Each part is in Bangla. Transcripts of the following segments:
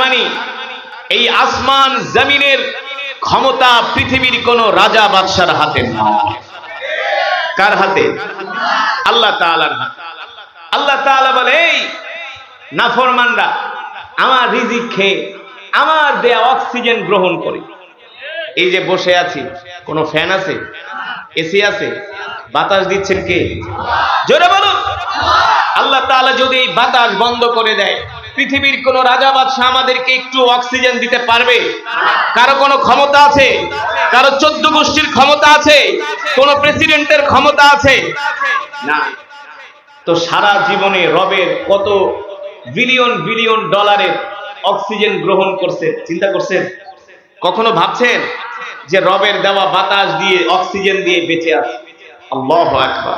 মানে এই আসমান জমিনের ক্ষমতা পৃথিবীর কোন রাজা বাদশার হাতে না। কার হাতে? আল্লাহ তাআলার হাতে। আল্লাহ তাআলা বলে, এই নাফরমানরা আমার রিজিক খেয়ে আমার দেয়া অক্সিজেন গ্রহণ করে। এই যে বসে আছি, কোন ফ্যান আছে? এসি আছে? বাতাস দিচ্ছেন কে? জোরে বলুন। আল্লাহ তাআলা যদি এই বাতাস বন্ধ করে দেয়, পৃথিবীর কোন রাজা বাদশা আমাদেরকে একটু অক্সিজেন দিতে পারবে? কারো কোনো ক্ষমতা আছে? কারো 14 গোষ্ঠীর ক্ষমতা আছে? কোন প্রেসিডেন্টের ক্ষমতা আছে? না। তো সারা জীবনে রবের কত বিলিয়ন বিলিয়ন ডলারের অক্সিজেন গ্রহণ করছে, চিন্তা করছেন? কখনো ভাবছেন যে রবের দেওয়া বাতাস দিয়ে অক্সিজেন দিয়ে বেঁচে আছে? আল্লাহু আকবার।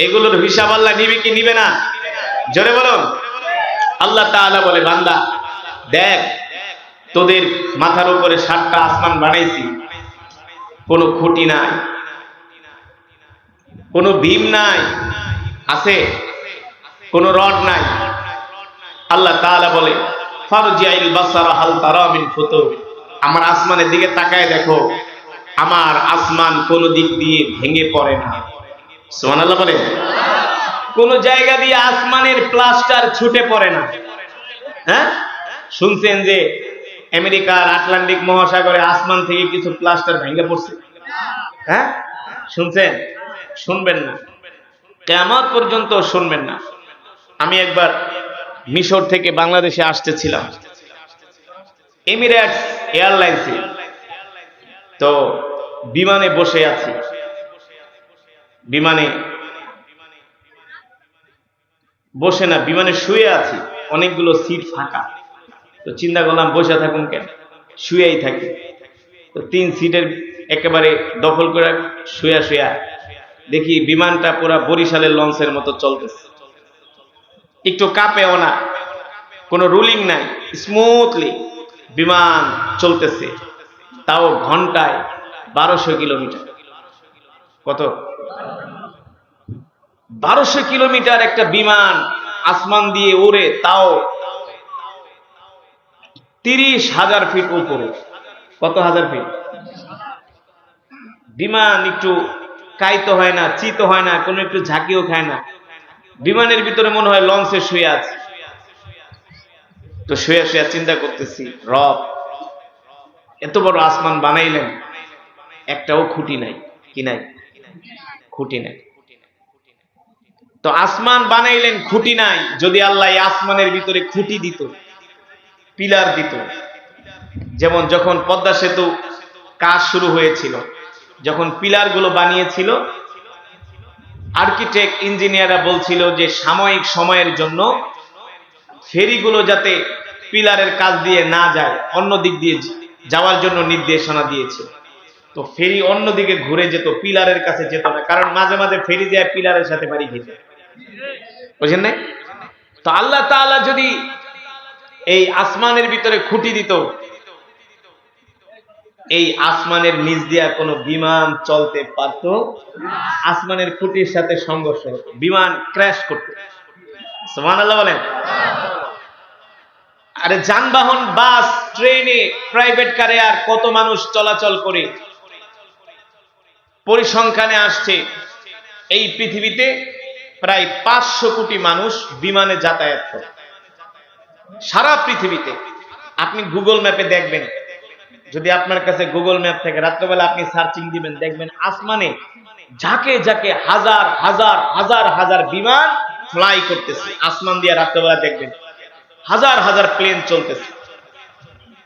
এগুলোর হিসাব আল্লাহ নিবে কি নিবে না? জোরে বলুন। আল্লাহ তাআলা বলে, বান্দা দেখ, তোদের মাথার উপরে 7টা আসমান বানাইছি, কোনো খুঁটি নাই, কোনো বিম নাই, আছে? কোনো রড নাই। আল্লাহ তাআলা বলে, ফারজিআল বাসারা হাল তারা মিন ফুতুর। আমার আসমানের দিকে তাকায় দেখো, আমার আসমান কোন দিক দিয়ে ভেঙে পড়ে না। সুবহানাল্লাহ বলে। কোন জায়গা দিয়ে আসমানের প্লাস্টার ছুটে পড়ে না। হ্যাঁ, শুনছেন যে আমেরিকার আটলান্টিক মহাসাগরে আসমান থেকে কিছু প্লাস্টার ভেঙে পড়ছে? হ্যাঁ, শুনছেন? শুনবেন না, কিয়ামত পর্যন্ত শুনবেন না। আমি একবার মিশর থেকে বাংলাদেশে আসতেছিলাম এমিরেটস এয়ারলাইন্সে। তো বিমানে বসে আছি, বিমানে বসে না, বিমানে শুয়ে আছি, অনেকগুলো সিট ফাঁকা। তো চিন্তা করলাম বসে থাকুন কেন, শুয়েই থাকি। তো 3 সিটের একেবারে দখল করে শুয়া শুয়া দেখি বিমানটা পুরা বরিশালের লঞ্চের মতো চলতেছে, একটু কাঁপেও না, কোনো রুলিং নাই, স্মুথলি বিমান চলতেছে। তাও ঘন্টায় 1200 কিলোমিটার। কত? 1200 কিলোমিটার একটা বিমান আসমান দিয়ে উড়ে, তাও 30,000 ফিট উপরে। কত হাজার ফিট? বিমান একটু কাইত হয় না, চিত হয় না, কোনো একটু ঝাঁকিও খায় না। বিমানের ভিতরে মনে হয় লঞ্চে শুয়ে আছে। তো শুয়ে শুয়ে চিন্তা করতেছি, রব এত বড় আসমান বানাইলেন, একটাও খুঁটি নাই। কি নাই? খুঁটি নাই। তো আসমান বানাইলেন, খুঁটি নাই। যদি আল্লাহ এই আসমানের ভিতরে খুঁটি দিত, পিলার দিত, যেমন যখন পদ্মা সেতু কাজ শুরু হয়েছিল, যখন পিলার গুলো বানিয়েছিল, আর্কিটেক্ট ইঞ্জিনিয়াররা বলছিল যে সাময়িক সময়ের জন্য ফেরিগুলো যাতে পিলারের কাজ দিয়ে না যায়, অন্য দিক দিয়ে যাওয়ার জন্য নির্দেশনা দিয়েছে। তো ফেরি অন্যদিকে ঘুরে যেত, পিলারের কাছে যেত না, কারণ মাঝে মাঝে ফেরি যায় পিলারের সাথে বাড়ি খেতে, বুঝেন না? তো আল্লাহ তাআলা যদি এই আসমানের ভিতরে খুঁটি দিত, এই আসমানের নিচ দিয়া কোনো বিমান চলতে পারত? আসমানের খুঁটির সাথে সংঘর্ষ হতো, বিমান ক্র্যাশ করত। সুবহানাল্লাহ বলেন। আরে যানবাহন, বাস, ট্রেনে, প্রাইভেট কারে আর কত মানুষ চলাচল করে। পরিসংখ্যানে আসছে এই পৃথিবীতে প্রায় 500 কোটি মানুষ বিমানে যাতায়াত করে, সারা পৃথিবীতে। আপনি গুগল ম্যাপে দেখবেন, যদি আপনার কাছে গুগল ম্যাপ থেকে রাত্রেবেলা আপনি সার্চিং দিবেন, দেখবেন আসমানে ঝাঁকে ঝাঁকে হাজার হাজার হাজার হাজার বিমান ফ্লাই করতেছে। আসমান দিয়ে রাত্রেবেলা দেখবেন হাজার হাজার প্লেন চলতেছে।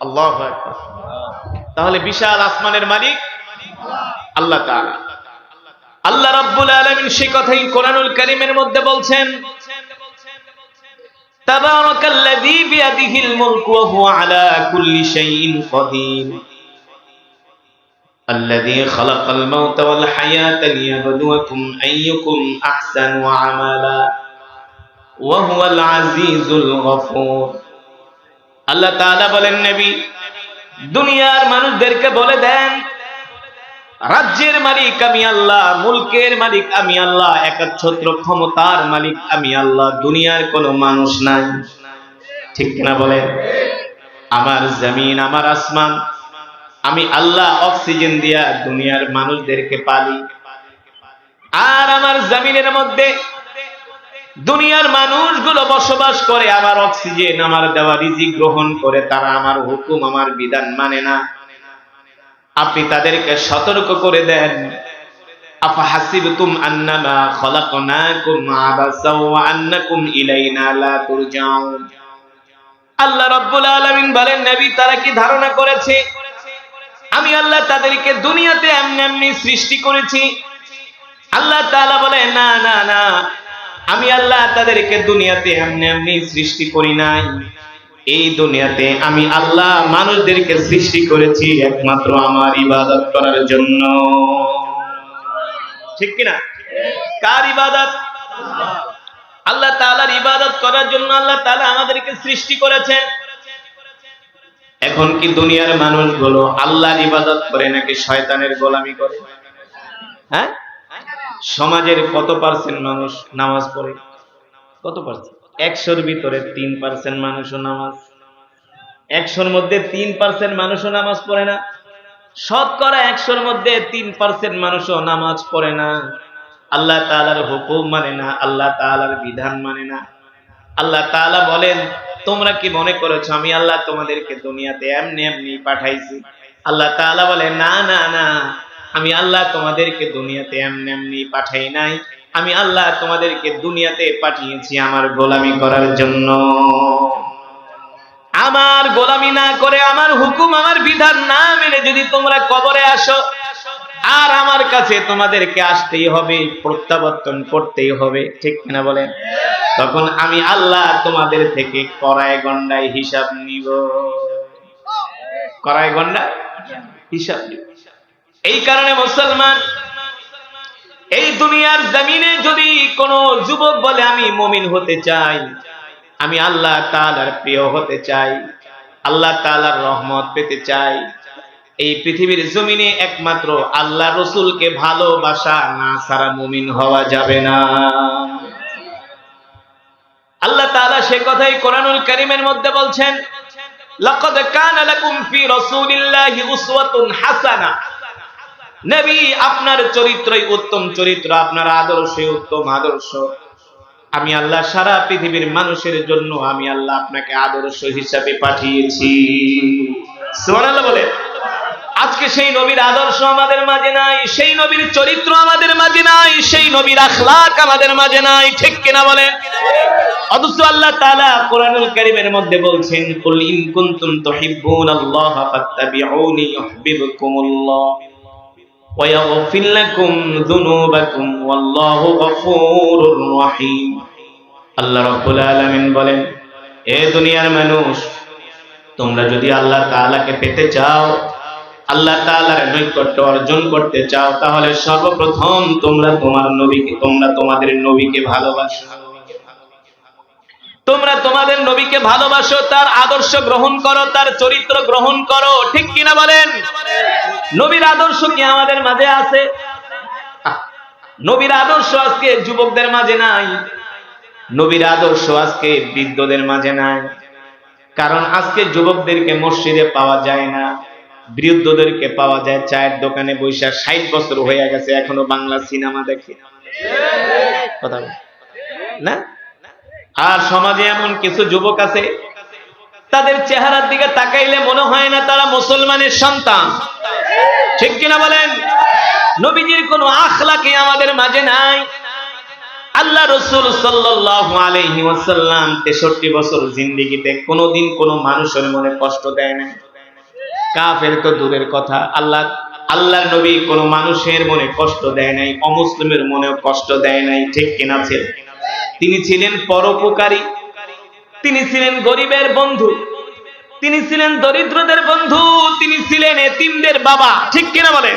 আল্লাহু আকবার। তাহলে বিশাল আসমানের মালিক আল্লাহ তাআলা। আল্লাহ রাব্বুল আলামিন সেই কথাই কোরআনুল কারীমের মধ্যে বলছেন, তাবারাকাল্লাযী বিয়াদিহিল মুলকু ওয়া হুয়া আলা কুল্লি শাইইন কাদির আল্লাযী খালাকাল মাউতা ওয়াল হায়াতা লিয়াবলুয়াকুম আইয়ুকুম আহসানু আমালা ওয়া হুয়াল আজিজুল গফুর। আল্লাহ তাআলা বলেন, নবী দুনিয়ার মানুষদেরকে বলে দেন, রাজ্যের মালিক আমি আল্লাহ, মুলকের মালিক আমি আল্লাহ, একচ্ছত্র ক্ষমতার মালিক আমি আল্লাহ, দুনিয়ার কোনো মানুষ নাই। ঠিক কিনা বলেন? আমার জমিন, আমার আসমান, আমি আল্লাহ অক্সিজেন দিয়া দুনিয়ার মানুষদেরকে পালি। আর আমার জমিনের মধ্যে দুনিয়ার মানুষগুলো বসবাস করে, আমার অক্সিজেন, আমার দেওয়া রিজিক গ্রহণ করে, তারা আমার হুকুম, আমার বিধান মানে না। আপনি তাদেরকে সতর্ক করে দেন, আফাহাসিবতুম আন্নামা খলাকনাকুম আবাসাও ওয়া আন্নাকুম ইলাইনা লা তুরজাউন। আল্লাহ রাব্বুল আলামিন বলেন, নবী, তারা কি ধারণা করেছে আমি আল্লাহ তাদেরকে দুনিয়াতে এমনি এমনি সৃষ্টি করেছি? আল্লাহ তাআলা বলে, না না না, আমি আল্লাহ তাদেরকে দুনিয়াতে এমনি এমনি সৃষ্টি করি নাই। এই দুনিয়াতে আমি আল্লাহ মানুষদেরকে সৃষ্টি করেছি একমাত্র আমার ইবাদত করার জন্য। ঠিক কিনা? কার ইবাদত? আল্লাহ তাআলার ইবাদত করার জন্য আল্লাহ তাআলা আমাদেরকে সৃষ্টি করেছেন। এখন কি দুনিয়ার মানুষগুলো আল্লাহর ইবাদত করে নাকি শয়তানের গোলামি করে? হ্যাঁ, সমাজের কত পার্সেন্ট মানুষ নামাজ পড়ে? কত পার্সেন্ট? 100-র ভিতরে 3% মানুষও নামাজ, 100-র মধ্যে 3% মানুষও নামাজ পড়ে না। শতকরা 100-র মধ্যে 3% মানুষও নামাজ পড়ে না, আল্লাহ তাআলার হুকুম মানে না, আল্লাহ তাআলার বিধান মানে না। আল্লাহ তাআলা বলেন, তোমরা কি মনে করেছো আমি আল্লাহ তোমাদেরকে দুনিয়াতে এমনি এমনি পাঠাইছি? আল্লাহ তাআলা বলে, না না না, আমি আল্লাহ তোমাদেরকে দুনিয়াতে এমনি এমনি পাঠাই নাই। আমি আল্লাহ তোমাদেরকে দুনিয়াতে পাঠিয়েছি আমার গোলামি করার জন্য। আমার গোলামি না করে, আমার হুকুম, আমার বিধান না মেনে যদি তোমরা কবরে আসো, আর আমার কাছে তোমাদেরকে আসতেই হবে, প্রত্যাবর্তন করতেই হবে, ঠিক কিনা বলেন? তখন আমি আল্লাহ তোমাদের থেকে কড়ায় গন্ডায় হিসাব নিব, কড়ায় গন্ডায় হিসাব নিব। এই কারণে মুসলমান, এই দুনিয়ার জমিনে যদি কোনো যুবক বলে আমি মুমিন হতে চাই, আমি আল্লাহ তাআলার প্রিয় হতে চাই, আল্লাহ তাআলার রহমত পেতে চাই, এই পৃথিবীর জমিনে একমাত্র আল্লাহ রসুলকে ভালোবাসা না ছাড়া মুমিন হওয়া যাবে না। আল্লাহ তাআলা সে কথাই কোরআনুল কারীমের মধ্যে বলছেন, লাকাদ কানা লাকুম ফি রাসূলিল্লাহি উসওয়াতুন হাসানা। নবী, আপনার চরিত্রই উত্তম চরিত্র, আপনার আদর্শই উত্তম আদর্শ। আমি আল্লাহ সারা পৃথিবীর মানুষের জন্য আমি আল্লাহ আপনাকে আদর্শ হিসাবে পাঠিয়েছি। সুবহানাল্লাহ বলে। আজকে সেই নবীর আদর্শ আমাদের মাঝে নাই, সেই নবীর চরিত্র আমাদের মাঝে নাই, সেই নবীর আখলাক আমাদের মাঝে নাই, ঠিক কিনা বলেন? অথচ আল্লাহ তাআলা কোরআনুল কারীমের মধ্যে বলছেন, কুল ইন কুনতুম তুহিব্বুনাল্লাহা ফাত্তাবিউনি ইউহিব্বুকুমুল্লাহ ওয়া ইয়াগফির লাকুম যুনুবাকুম ওয়াল্লাহু গফুরুর রহিম। আল্লাহ রাব্বুল আলামিন বলেন, এ দুনিয়ার মানুষ, তোমরা যদি আল্লাহ তাআলাকে পেতে চাও, আল্লাহ তাআলার নৈকট্য অর্জন করতে চাও, তাহলে সর্বপ্রথম তোমরা তোমাদের নবীকে ভালোবাসো। তোমরা তোমাদের নবীকে ভালোবাসো, তার আদর্শ গ্রহণ করো, তার চরিত্র গ্রহণ করো, ঠিক কিনা বলেন? নবীর আদর্শ কি আমাদের মাঝে আছে? নবীর আদর্শ আজকে যুবকদের মাঝে নাই, নবীর আদর্শ আজকে বৃদ্ধদের মাঝে নাই। কারণ আজকে যুবকদেরকে মসজিদে পাওয়া যায় না, বৃদ্ধদেরকে পাওয়া যায় চায়ের দোকানে বৈশা। 60 বছর হয়ে গেছে, এখনো বাংলা সিনেমা দেখে, কথা না? আর সমাজে এমন কিছু যুবক আছে, তাদের চেহারার দিকে তাকাইলে মনে হয় না তারা মুসলমানের সন্তান, ঠিক কিনা বলেন? নবীজির কোনো আখলাকি আমাদের মাঝে নাই। আল্লাহ রাসূল সাল্লাল্লাহু আলাইহি ওয়াসাল্লাম 63 বছর জিন্দেগিতে কোনোদিন কোনো মানুষের মনে কষ্ট দেয় না। কাফের তো দূরের কথা, আল্লাহর নবী কোনো মানুষের মনে কষ্ট দেয় নাই, অমুসলিমের মনেও কষ্ট দেয় নাই, ঠিক কিনা? তিনি ছিলেন পরোপকারী, তিনি ছিলেন গরিবের বন্ধু, তিনি ছিলেন দরিদ্রদের বন্ধু, তিনি ছিলেন এতিমদের বাবা, ঠিক কিনা বলেন?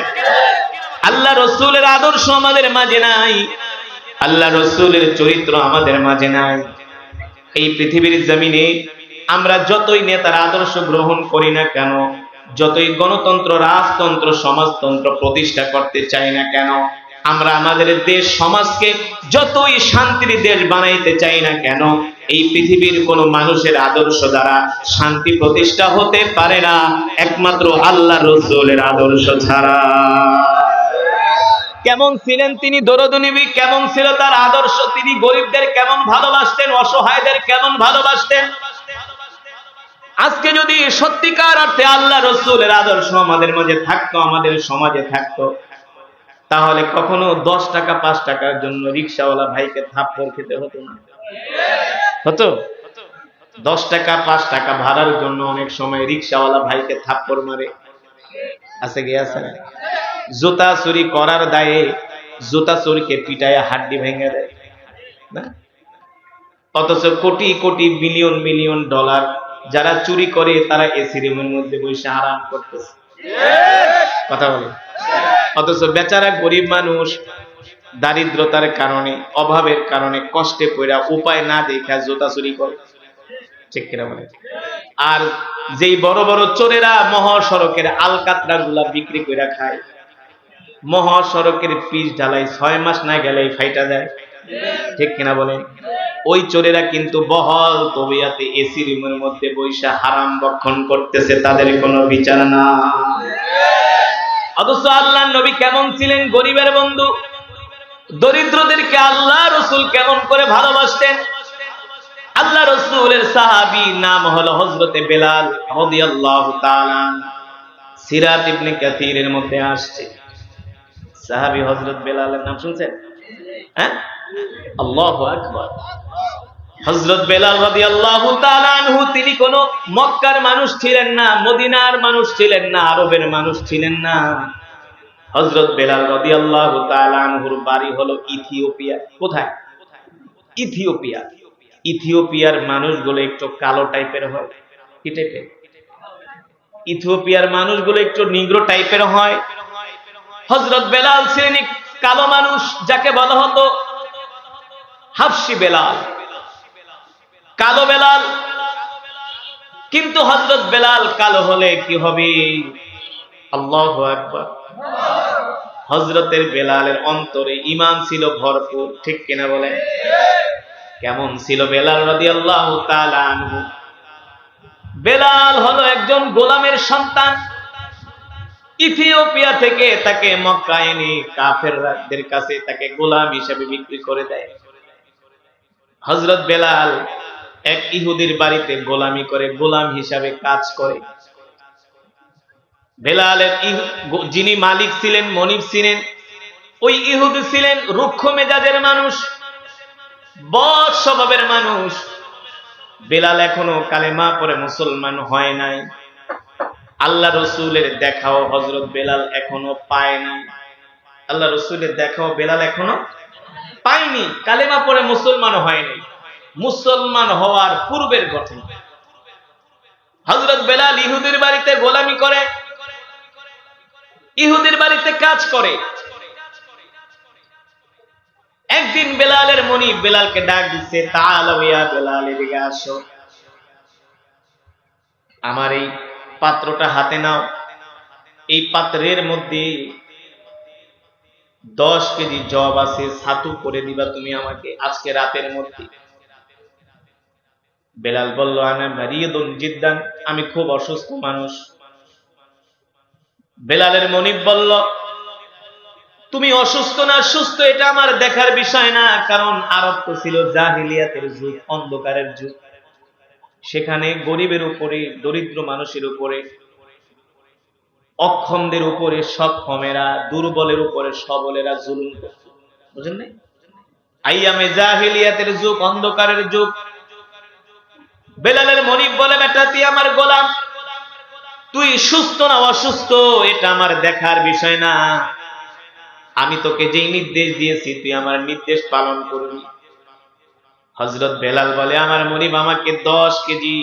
আল্লাহ রাসূলের আদর্শ আমাদের মাঝে নাই, আল্লাহ রাসূলের চরিত্র আমাদের মাঝে নাই। এই পৃথিবীর জমিনে আমরা যতই নেতার আদর্শ গ্রহণ করি না কেন, যতই গণতন্ত্র, রাজতন্ত্র, সমাজতন্ত্র প্রতিষ্ঠা করতে চাই না কেন, আমরা আমাদের দেশ সমাজকে যতই শান্তির দেশ বানাইতে চাই না কেন, এই পৃথিবীর কোন মানুষের আদর্শ দ্বারা শান্তি প্রতিষ্ঠা হতে পারে না একমাত্র আল্লাহ রাসূলের আদর্শ ছাড়া। কেমন ছিলেন তিনি দরদী নবী, কেমন ছিল তার আদর্শ, তিনি গরিবদের কেমন ভালোবাসতেন, অসহায়দের কেমন ভালোবাসতেন। আজকে যদি সত্যিকার অর্থে আল্লাহ রাসূলের আদর্শ আমাদের মাঝে থাকতো, আমাদের সমাজে থাকতো, তাহলে কখনো 10 টাকা 5 টাকার জন্য রিকশাওয়ালা ভাইকে থাপ্পড় খেতে হতো না। হতো? 10 টাকা 5 টাকা ভাড়ার জন্য অনেক সময় রিকশাওয়ালা ভাইকে থাপ্পড় মারে, আছে কি আছে? জুতা চুরি করার দায়ে জুতা চোরকে পিটায় হাড্ডি ভেঙে দেয় না? অথচ crore crore billion million dollar যারা চুরি করে তারা এসি রুমের মধ্যে বসে আরাম করতেছে, কথা বলে। অথচ বেচারা গরিব মানুষ দারিদ্রতার কারণে, অভাবের কারণে, কষ্টে পড়া উপায় না দেখা জুতা চুরি করে, ঠিক কিনা বলে? আর যেই বড় বড় চোরেরা মহাসড়কের আলকাতরা গুলা বিক্রি করে খায়, মহাসড়কের পিচ ঢালাই 6 মাস না গেলে ফাইটা যায়, ঠিক কিনা বলেন? ওই চোরেরা কিন্তু বহল তবিয়াতে এসি রুমের মধ্যে বৈশা হারাম ভক্ষণ করতেছে, তাদের কোনো বিচার না। অথচ আল্লাহর নবী কেমন ছিলেন? গরিবের বন্ধু, দরিদ্রদেরকে আল্লাহ রাসূল কেমন করে ভালোবাসতেন। আল্লাহ রাসূলের সাহাবী নাম হলো হযরতে বেলাল রাদিয়াল্লাহু তাআলা। সিরাত ইবনে কাসিরের মধ্যে আসছে সাহাবী হযরত বেলালের নাম শুনছেন? হ্যাঁ, আল্লাহু আকবার। হযরত বেলাল রাদিয়াল্লাহু তাআলা আনহু তিনি কোন মক্কার মানুষ ছিলেন না, মদিনার মানুষ ছিলেন না, আরবের মানুষ ছিলেন না। হযরত বেলাল রাদিয়াল্লাহু তাআলা আনহুর বাড়ি হলো ইথিওপিয়া। কোথায়? ইথিওপিয়া। ইথিওপিয়ার মানুষগুলো একটু কালো টাইপের হয়। কি টাইপের? ইথিওপিয়ার মানুষগুলো একটু নিগ্রো টাইপের হয়। হযরত বেলাল ছিলেন কালো মানুষ, যাকে বলা হতো হাবশী বেলাল, কালো বেলাল। কিন্তু হযরত বেলাল কালো হলে কি হবে? আল্লাহু আকবার। হযরতের বেলালের অন্তরে ঈমান ছিল ভরপুর, ঠিক কিনা বলেন? কেমন ছিল বেলাল রাদিয়াল্লাহু তাআলা আনহু? বেলাল হলো একজন গোলামের সন্তান। ইথিওপিয়া থেকে তাকে মক্কা এনে কাফেরদের কাছে তাকে গোলাম হিসেবে বিক্রি করে দেয়। হযরত বেলাল এক ইহুদির বাড়িতে গোলামি করে, গোলাম হিসাবে কাজ করে। বেলালের যিনি মালিক ছিলেন, মনিব ছিলেন, ওই ইহুদি ছিলেন রুক্ষ মেজাজের মানুষ, বদ স্বভাবের মানুষ। বেলাল এখনো কালেমা পড়ে মুসলমান হয় নাই। আল্লাহ রাসূলের দেখাও হযরত বেলাল এখনো পায় নাই। আল্লাহ রাসূলের দেখাও বেলাল এখনো পায়নি, কালেমা পড়ে মুসলমান হয়নি। মুসলমান হওয়ার পূর্বের ঘটনা। হযরত বেলাল ইহুদির বাড়িতে গোলামি করে, ইহুদির বাড়িতে কাজ করে। একদিন বেলালের মনিব বেলালকে ডাক দিচ্ছে, তাআলা ইয়া বেলাল, এদিকে আসো, আমার এই পাত্রটা হাতে নাও। এই পাত্রের মধ্যে 10 কেজি জব আছে, ছাতু করে দিবা তুমি আমাকে আজকে রাতের মধ্যে। বেলাল বলল, আনা মারিয়ুন জিদ্দান, আমি খুব অসুস্থ মানুষ। বেলালের মনিব বলল, তুমি অসুস্থ না সুস্থ এটা আমার দেখার বিষয় না, কারণ আরব তো ছিল জাহিলিয়াতের যুগ, অন্ধকারের যুগ। সেখানে গরিবের উপরে, দরিদ্র মানুষের উপরে, অক্ষমদের উপরে সক্ষমেরা, দুর্বলের উপরে সবলেরা জুলুম করত। বুঝেন নাই? আইয়ামে জাহিলিয়াতের যুগ, অন্ধকারের যুগ। বেলালের মনিব বলে, বেটা তুই আমার গোলাম, তুই সুস্থ না অসুস্থ এটা আমার দেখার বিষয় না। আমি তোকে যেই নির্দেশ দিয়েছি তুই আমার নির্দেশ পালন করবি। হযরত বেলাল বলে, আমার মনিব আমাকে 10 কেজি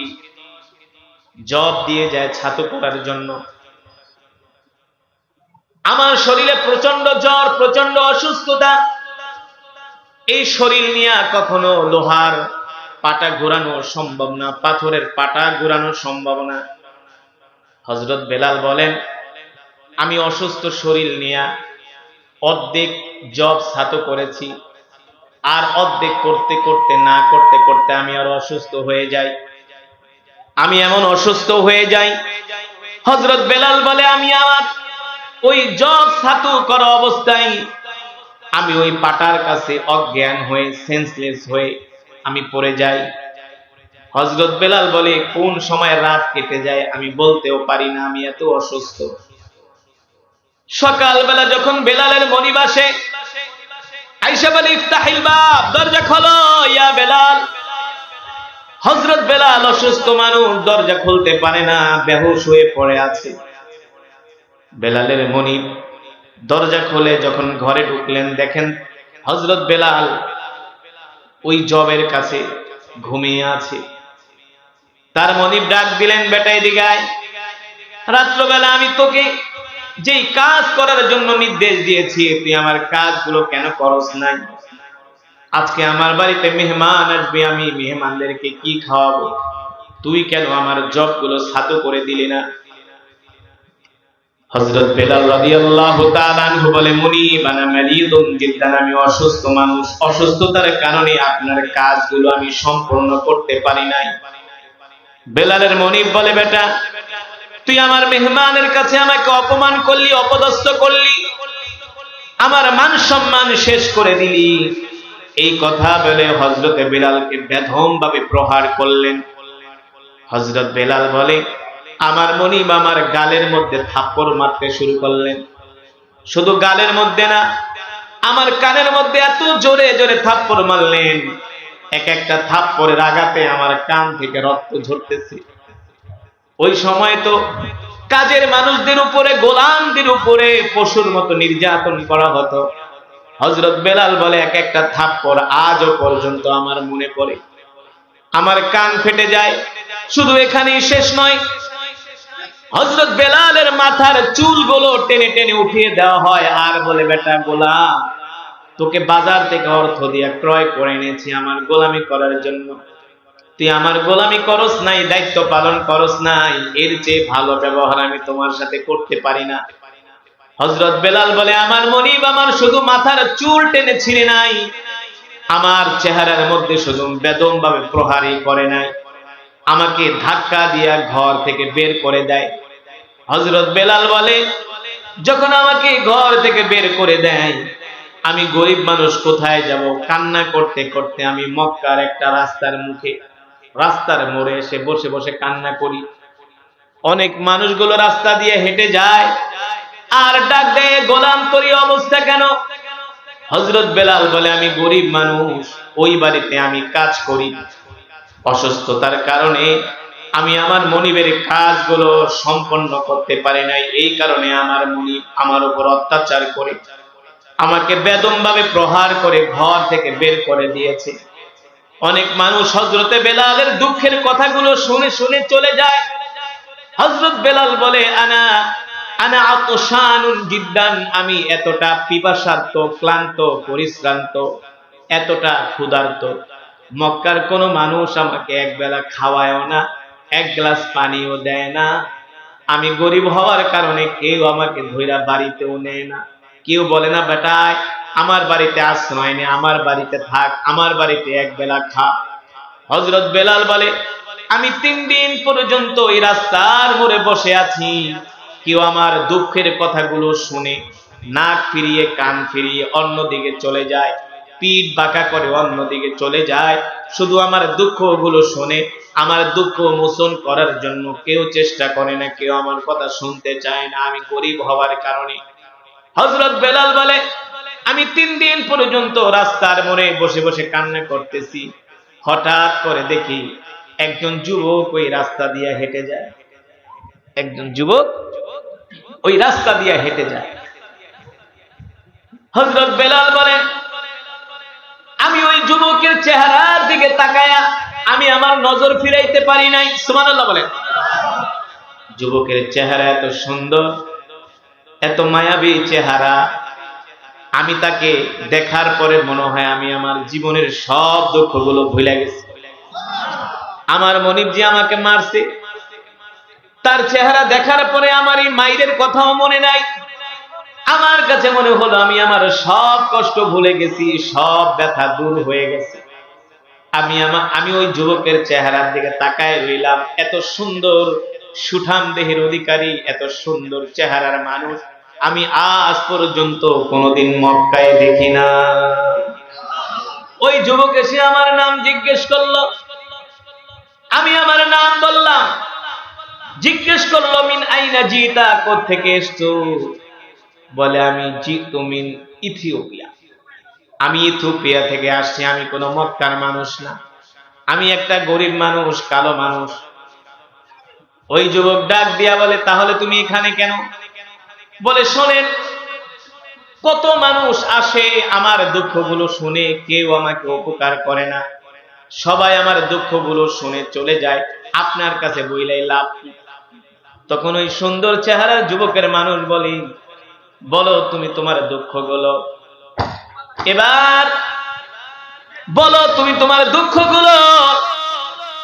জব দিয়ে যায় ছাতু করার জন্য। আমার শরীরে প্রচন্ড জ্বর, প্রচন্ড অসুস্থতা। এই শরীর নিয়ে কখনো লোহার পাটা ঘোরানো সম্ভব না, পাথরের পাটা ঘোরানো সম্ভব না। হযরত বেলাল বলেন, আমি অসুস্থ শরীর নিয়ে অর্ধেক জব ছাতু করেছি, আর অর্ধেক করতে করতে না করতে করতে আমি আর অসুস্থ হয়ে যাই। আমি এমন অসুস্থ হয়ে যাই, হযরত বেলাল বলে আমি আমার ওই জব ছাতু করা অবস্থায় আমি ওই পাটার কাছে অজ্ঞান হয়ে সেন্সলেস হয়ে আমি পড়ে যাই। হযরত বেলাল বলে কোন সময় রাত কেটে যায় আমি বলতেও পারি না, আমি এত অসুস্থ। সকালবেলা যখন বেলালের মনিব আসে, আয়েশা বলে ইফতাহিল বাব, দরজা খোলো ইয়া বেলাল। হযরত বেলাল অসুস্থ মানুষ, দরজা খুলতে পারে না, বেহুশ হয়ে পড়ে আছে। বেলালের মনিব দরজা খুলে যখন ঘরে ঢুকলেন, দেখেন হযরত বেলাল ওই জবের কাছে ঘুমিয়ে আছে। তার মনিব ডাক দিলেন, বেটা এদিকে আয়। রাত্রবেলা আমি তোকে যেই কাজ করার জন্য নির্দেশ দিয়েছি তুই আমার কাজগুলো কেন করস নাই? আজকে আমার বাড়িতে মেহমান আসবে, আমি মেহমানদেরকে কি খাওয়াবো? তুই কেন আমার জবগুলো ছাতু করে দিলি না? হযরত বেলাল রাদিয়াল্লাহু তাআলা আনহু বলে, মুনিব আনা মারিদুন জিদ্দান, আমি অসুস্থ মানুষ, অসুস্থতার কারণে আপনার কাজগুলো আমি সম্পূর্ণ করতে পারি নাই। বেলালের মনিব বলে, বেটা তুই আমার মেহমানের কাছে আমাকে অপমান করলি, অপদস্থ করলি, আমার মান সম্মান শেষ করে দিলি। এই কথা বলে হযরত বেলালকে বেধম ভাবে প্রহার করলেন। হযরত বেলাল বলে, আমার মনিব আমার গালের মধ্যে থাপ্পড় মারতে শুরু করলেন। শুধু গালের মধ্যে না, আমার কানের মধ্যে এত জোরে জোরে থাপ্পড় মারলেন, এক একটা থাপ্পড়ের আঘাতে আমার কান থেকে রক্ত ঝরতেছে। ওই সময় তো কাজের মানুষদের উপরে, গোলামদের উপরে পশুর মতো নির্যাতন করা হতো। হযরত বেলাল বলে, এক একটা থাপ্পড় আজও পর্যন্ত আমার মনে পড়ে, আমার কান ফেটে যায়। শুধু এখানেই শেষ নয়, হযরত বেলালের মাথার চুলগুলো টেনে টেনে উঠিয়ে দেওয়া হয় আর বলে, বেটা গোলাম, তোকে বাজার থেকে অর্থ দিয়ে ক্রয় করে এনেছি আমার গোলামি করার জন্য, তুই আমার গোলামি করস নাই, দায়িত্ব পালন করস নাই, এর চেয়ে ভালো ব্যবহার আমি তোমার সাথে করতে পারি না। হযরত বেলাল বলে, আমার মনিব আমার শুধু মাথার চুল টেনে ছিঁড়ে নাই, আমার চেহারার মধ্যে শুধু বেদম ভাবে প্রহারই করে নাই, আমাকে ধাক্কা দিয়া ঘর থেকে বের করে দেয়। হযরত বেলাল বলে, যখন আমাকে ঘর থেকে বের করে দেয়, আমি গরিব মানুষ কোথায় যাব? কান্না করতে করতে আমি মক্কার একটা রাস্তার মুখে, রাস্তার মোড়ে এসে বসে বসে কান্না করি। অনেক মানুষগুলো রাস্তা দিয়ে হেঁটে যায় আর ডাক দেয়, গোলাম তোর এই অবস্থা কেন? হযরত বেলাল বলে, আমি গরিব মানুষ, ওই বাড়িতে আমি কাজ করি, অসুস্থতার কারণে আমি আমার মনিবের কাজগুলো সম্পন্ন করতে পারি নাই, এই কারণে আমার মনিব আমার উপর অত্যাচার করে আমাকে বেদম ভাবে প্রহার করে ঘর থেকে বের করে দিয়েছে। অনেক মানুষ হযরতে বেলালের দুঃখের কথাগুলো শুনে শুনে চলে যায়। হযরত বেলাল বলে, আনা আনা আতশানুন জিদ্দান, আমি এতটা পিপাসার্ত, ক্লান্ত, পরিশ্রান্ত, এতটা ক্ষুধার্ত, মক্কার কোন মানুষ আমাকে এক বেলা খাওয়ায়ও না, এক গ্লাস পানিও দেয় না। আমি গরিব হওয়ার কারণে কেউ আমাকে ধইরা বাড়িতেও নেয় না, কেউ বলে না বেটা আমার বাড়িতে আশ্রয় নে, আমার বাড়িতে থাক, আমার বাড়িতে এক বেলা খা। হযরত বেলাল বলে, আমি 3 দিন পর্যন্ত এই রাস্তার মোড়ে বসে আছি, কেউ আমার দুঃখের কথাগুলো শুনে নাক ফিরিয়ে কান ফিরিয়ে অন্যদিকে চলে যায়, পিঠ বাঁকা করে অন্যদিকে চলে যায়, শুধু আমার দুঃখগুলো শুনে আমার দুঃখ মোচন করার জন্য কেউ চেষ্টা করে না, কেউ আমার কথা শুনতে চায় না, আমি গরিব হওয়ার কারণে। হযরত বেলাল বলে, আমি 3 দিন পর্যন্ত রাস্তার মোড়ে বসে বসে কান্না করতেছি, হঠাৎ করে দেখি একজন যুবক ওই রাস্তা দিয়ে হেঁটে যায়, একজন যুবক ওই রাস্তা দিয়ে হেঁটে যায়। হযরত বেলাল বলেন, আমি ওই যুবকের চেহারার দিকে তাকায়া আমি আমার নজর ফিরাইতে পারি নাই। সুবহানাল্লাহ বলেন। যুবকের চেহারা এত সুন্দর, এত মায়াবী চেহারা, আমি তাকে দেখার পরে মনে হয় আমি আমার জীবনের সব দুঃখগুলো ভুলে গেছি। আমার মনিব যে আমাকে মারছে, তার চেহারা দেখার পরে আমার এই মায়ের কথাও মনে নাই, আমার কাছে মনে হলো আমি আমার সব কষ্ট ভুলে গেছি, সব ব্যথা দূর হয়ে গেছে। আমি ওই যুবকের চেহারার দিকে তাকায় রইলাম। এত সুন্দর সুঠাম দেহের অধিকারী, এত সুন্দর চেহারার মানুষ আমি আজ পর্যন্ত কোনোদিন মক্কায় দেখি না। ওই যুবক এসে আমার নাম জিজ্ঞেস করলো, আমি আমার নাম বললাম। জিজ্ঞেস করলো মিন আইনা জিতা, কোত্থেকে এসছো? বলে আমি জিতু মিন ইথিওপিয়া, আমি ইথিওপিয়া থেকে আসছি, আমি কোনো মক্কার মানুষ না, আমি একটা গরিব মানুষ, কালো মানুষ। ওই যুবক ডাক দিয়া বলে তাহলে তুমি এখানে কেন? বলে শোনেন, কত মানুষ আসে আমার দুঃখগুলো শুনে, কেউ আমাকে উপকার করে না, সবাই আমার দুঃখগুলো শুনে চলে যায়, আপনার কাছে বইলাই লাভ কি? তখন ওই সুন্দর চেহারার যুবকের মানুষ বলে বলো তুমি তোমার দুঃখগুলো, এবার বলো তুমি তোমার দুঃখগুলো।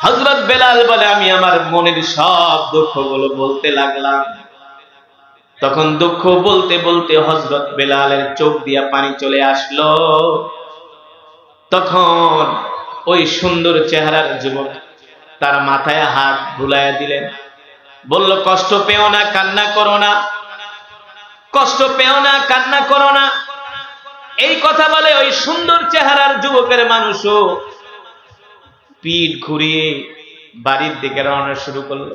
হযরত বেলাল বলে আমি আমার মনের সব দুঃখগুলো বলতে লাগলাম। তখন দুঃখ বলতে বলতে হযরত বেলালের চোখ দিয়া পানি চলে আসলো। তখন ওই সুন্দর চেহারার যুবক তার মাথায় হাত বুলাইয়া দিলেন, বলল কষ্ট পেও না, কান্না করো না, কষ্ট পেও না, কান্না করো না। এই কথা বলে ওই সুন্দর চেহারার যুবকের মানুষও পিঠ ঘুরিয়ে বাড়ির দিকে রওনা শুরু করলো।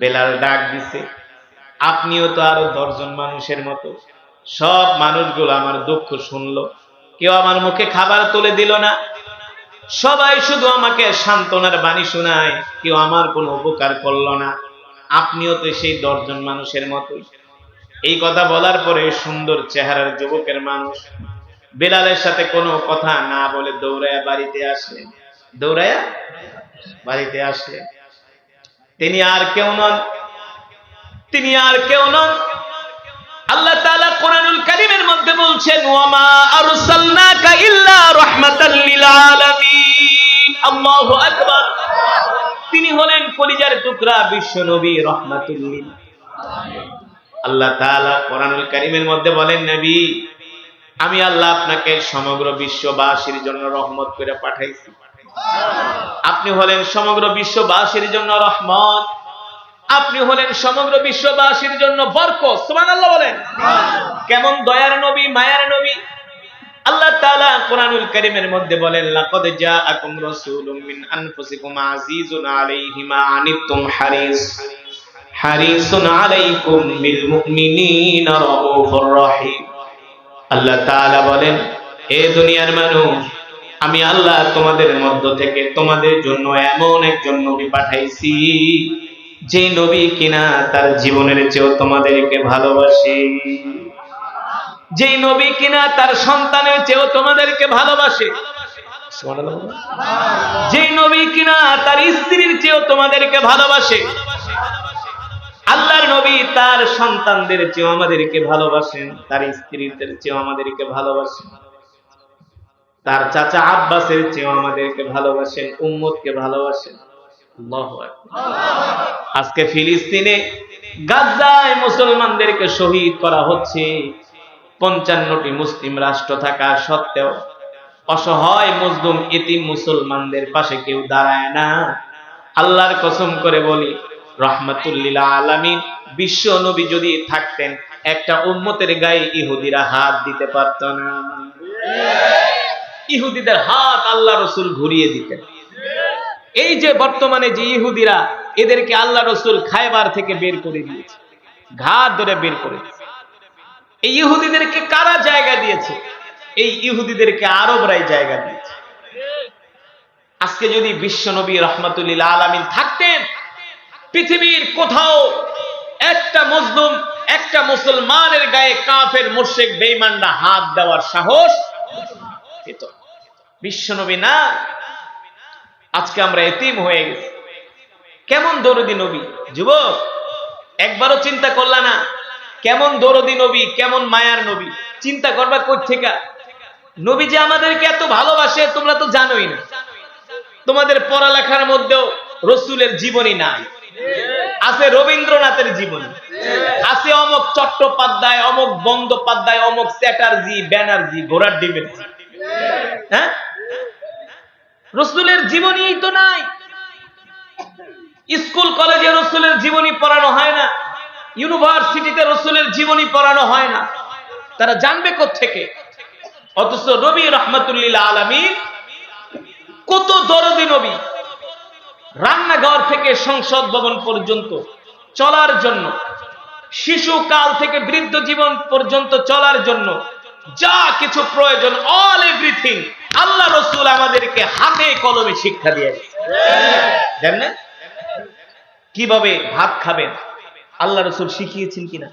বেলাল ডাক দিছে, আপনিও তো আরো 10 জন মানুষের মতো। সব মানুষগুলো আমার দুঃখ শুনলো, কেউ আমার মুখে খাবার তুলে দিল না, সবাই শুধু আমাকে সান্ত্বনার বাণী শোনায়, কেউ আমার কোনো উপকার করলো না। আপনিও তো সেই 10 জন মানুষের মতো। এই কথা বলার পরে সুন্দর চেহারার যুবকের মানুষ বেলালের সাথে কোনো কথা না বলে দৌড়ায়া বাড়িতে আসলেন। দৌড়ায়া বাড়িতে আসলেন। তিনি আর কেউ নন, তিনি আর কেউ নন, আল্লাহ তাআলা কোরআনুল কারীমের মধ্যে বলছেন ওয়ামা আরসালনাকা ইল্লা রাহমাতাল লিল আলামিন। আল্লাহু আকবার। তিনি হলেন কলিজার টুকরা বিশ্ব নবী, রাহমাতুল লিল আলামিন। আল্লাহ তাআলা কোরআনুল কারীমের মধ্যে বলেন নবী আমি আল্লাহ আপনাকে সমগ্র বিশ্ববাসীর জন্য রহমত করে পাঠাইছি। আপনি হলেন সমগ্র বিশ্ববাসীর জন্য রহমত, আপনি হলেন সমগ্র বিশ্ববাসীর জন্য বরকত। সুবহানাল্লাহ বলেন। কেমন দয়ার নবী, মায়ার নবী। আল্লাহ তাআলা কোরআনুল কারীমের মধ্যে বলেন লাকাদ জাআকুম রাসূলুম মিন আনফুসিকুম আজিজুন আলাইহি মা আনিতুম হারিসুন আলাইকুম বিল মুমিনিনা রাউফুর রহিম। আল্লাহ তাআলা বলেন হে দুনিয়ার মানুষ, আমি আল্লাহ তোমাদের মধ্য থেকে তোমাদের জন্য এমন একজন নবী পাঠাইছি যে নবী কিনা তার জীবনের চেয়েও তোমাদেরকে ভালোবাসে, যে নবী কিনা তার সন্তানের চেয়েও তোমাদেরকে ভালোবাসে, যে নবী কিনা তার স্ত্রীর চেয়েও তোমাদেরকে ভালোবাসে। আল্লাহর নবী তার সন্তানদের চেয়েও আমাদেরকে ভালোবাসেন, তার স্ত্রীদের চেয়েও আমাদেরকে ভালোবাসেন, তার চাচা আব্বাসের চেয়েও আমাদেরকে ভালোবাসেন, উম্মতকে ভালোবাসেন। আল্লাহু আকবার। আজকে ফিলিস্তিনে গাজায় মুসলমানদেরকে শহীদ করা হচ্ছে। 55টি মুসলিম রাষ্ট্র থাকা সত্ত্বেও অসহায় মজলুম ইতিম মুসলমানদের পাশে কেউ দাঁড়ায় না। আল্লাহর কসম করে বলি রাহমাতুল লিল আলামিন বিশ্ব নবী যদি থাকতেন একটা উম্মতের গায়ে ইহুদিরা হাত দিতে পারত না। ইহুদিদের হাত আল্লাহ রাসূল ঘুরিয়ে দিতেন। এই যে বর্তমানে যে ইহুদিরা, এদেরকে আল্লাহ রাসূল খায়বার থেকে বের করে দিয়েছে, ঘাট ধরে বের করে দিয়েছে। এই ইহুদিদেরকে কারা জায়গা দিয়েছে? এই ইহুদিদেরকে আরবরাই জায়গা দিয়েছে। আজকে যদি বিশ্ব নবী রাহমাতুল লিল আলামিন থাকতেন, পৃথিবীর কোথাও একটা মজলুম, একটা মুসলমানের গায়ে কাফের মুশরিক বেঈমানরা হাত দেওয়ার সাহস পেত। বিশ্ব নবী না, আজকে আমরা এতিম হয়ে গেছি। কেমন দরদি নবী যুবক, একবারও চিন্তা করলা না কেমন দরদি নবী, কেমন মায়ার নবী? চিন্তা করবা কই থেকে? নবী যে আমাদেরকে এত ভালোবাসে তোমরা তো জানোই না। তোমাদের পড়ালেখার মধ্যেও রসুলের জীবনী নাই, আছে রবীন্দ্রনাথের জীবনী, আছে অমুক চট্টোপাধ্যায়, অমুক বন্দ্যোপাধ্যায়, অমুক চ্যাটার্জি, ব্যানার্জি, ঘোড়ার ডিমের। হ্যাঁ, রসুলের জীবনী তো নাই। স্কুল কলেজে রসুলের জীবনী পড়ানো হয় না, ইউনিভার্সিটিতে রসুলের জীবনী পড়ানো হয় না, তারা জানবে কোত্থেকে? অথচ নবী রাহমাতুল্লিল আলামিন কত দরদি নবী, রান্নাঘর থেকে সংসদ ভবন পর্যন্ত চলার জন্য, শিশুকাল থেকে বৃদ্ধ জীবন পর্যন্ত চলার জন্য যা কিছু প্রয়োজন, অল এভরিথিং আল্লাহ রসুল আমাদেরকে হাতে কলমে শিক্ষা দিয়েছে। জানেন কিভাবে ভাত খাবেন আল্লাহ রসুল শিখিয়েছেন কিনা?